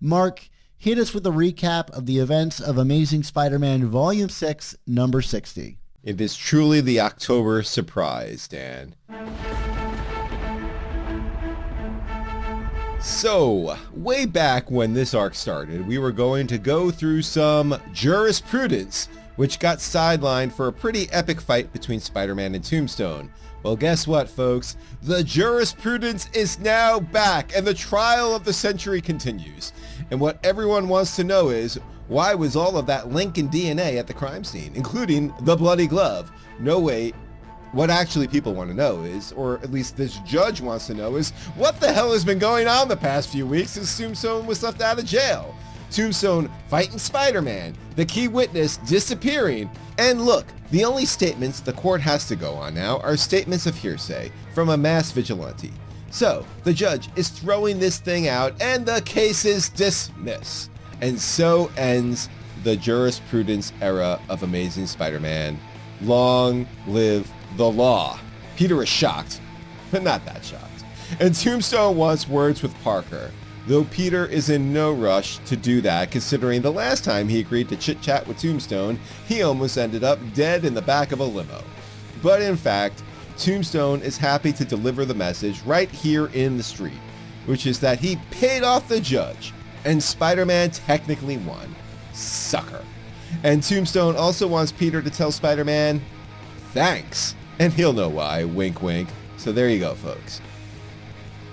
Mark, hit us with a recap of the events of Amazing Spider-Man Volume 6, number 60. It is truly the October surprise, Dan. So, way back when this arc started, we were going to go through some jurisprudence, which got sidelined for a pretty epic fight between Spider-Man and Tombstone. Well, guess what, folks? The jurisprudence is now back, and the trial of the century continues. And what everyone wants to know is, why was all of that Lincoln DNA at the crime scene, including the bloody glove? No, wait. What actually people want to know is, or at least this judge wants to know, is what the hell has been going on the past few weeks since Tombstone was left out of jail? Tombstone fighting Spider-Man, the key witness disappearing, and look, the only statements the court has to go on now are statements of hearsay from a mass vigilante. So, the judge is throwing this thing out and the case is dismissed. And so ends the jurisprudence era of Amazing Spider-Man. Long live the law. Peter is shocked, but not that shocked. And Tombstone wants words with Parker, though Peter is in no rush to do that, considering the last time he agreed to chit-chat with Tombstone, he almost ended up dead in the back of a limo. But in fact, Tombstone is happy to deliver the message right here in the street, which is that he paid off the judge, and Spider-Man technically won. Sucker. And Tombstone also wants Peter to tell Spider-Man, thanks. And he'll know why, wink wink. So there you go, folks.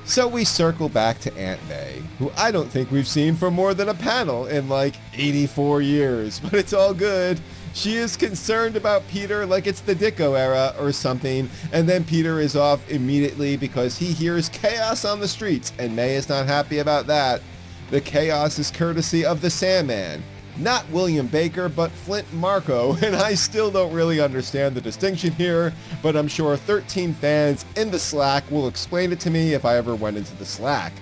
So we circle back to Aunt May, who I don't think we've seen for more than a panel in like 84 years, but it's all good. She is concerned about Peter like it's the Ditko era or something, and then Peter is off immediately because he hears chaos on the streets, and May is not happy about that. The chaos is courtesy of the Sandman. Not William Baker, but Flint Marko, and I still don't really understand the distinction here, but I'm sure 13 fans in the Slack will explain it to me if I ever went into the Slack.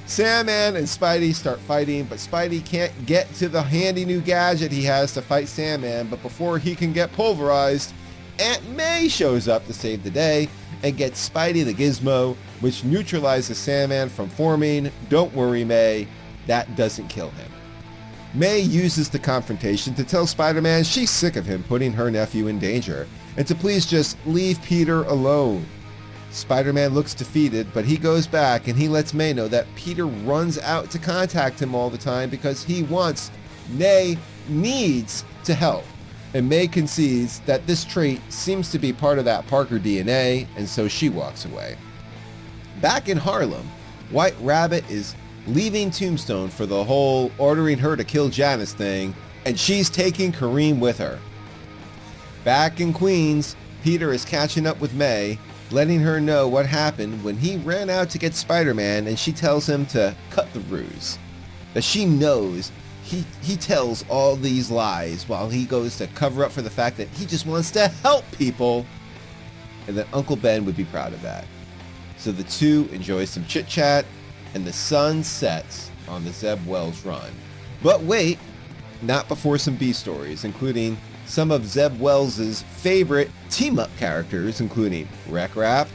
Sandman and Spidey start fighting, but Spidey can't get to the handy new gadget he has to fight Sandman, but before he can get pulverized, Aunt May shows up to save the day and gets Spidey the gizmo, which neutralizes Sandman from forming. Don't worry, May, that doesn't kill him. May uses the confrontation to tell Spider-Man she's sick of him putting her nephew in danger, and to please just leave Peter alone. Spider-Man looks defeated, but he goes back and he lets May know that Peter runs out to contact him all the time because he wants, nay, needs to help. And May concedes that this trait seems to be part of that Parker DNA, and so she walks away. Back in Harlem, White Rabbit is leaving Tombstone for the whole ordering her to kill Janice thing, and she's taking Kareem with her. Back in Queens, Peter is catching up with May, letting her know what happened when he ran out to get Spider-Man, and she tells him to cut the ruse. That she knows he tells all these lies while he goes to cover up for the fact that he just wants to help people, and that Uncle Ben would be proud of that. So the two enjoy some chit-chat, and the sun sets on the Zeb Wells run. But wait, not before some B stories, including some of Zeb Wells' favorite team-up characters, including Wreck Rap,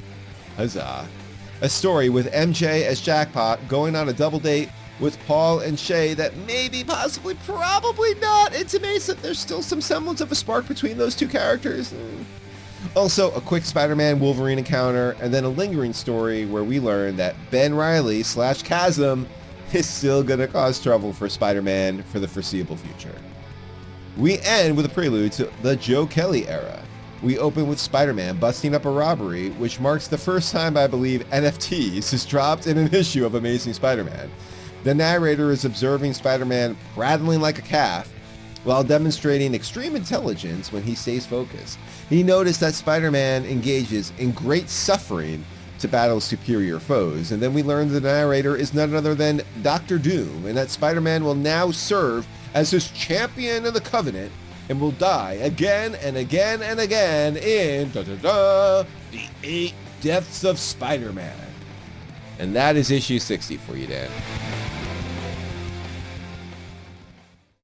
huzzah, a story with MJ as Jackpot going on a double date with Paul and Shay that maybe, possibly, probably not intimates that there's still some semblance of a spark between those two characters. Also, a quick Spider-Man Wolverine encounter, and then a lingering story where we learn that Ben Reilly / Chasm is still gonna cause trouble for Spider-Man for the foreseeable future. We end with a prelude to the Joe Kelly era. We open with Spider-Man busting up a robbery, which marks the first time I believe NFTs is dropped in an issue of Amazing Spider-Man. The narrator is observing Spider-Man prattling like a calf, while demonstrating extreme intelligence when he stays focused. He noticed that Spider-Man engages in great suffering to battle superior foes, and then we learn the narrator is none other than Dr. Doom, and that Spider-Man will now serve as his champion of the Covenant and will die again and again and again in the 8 Deaths of Spider-Man. And that is issue 60 for you, Dan.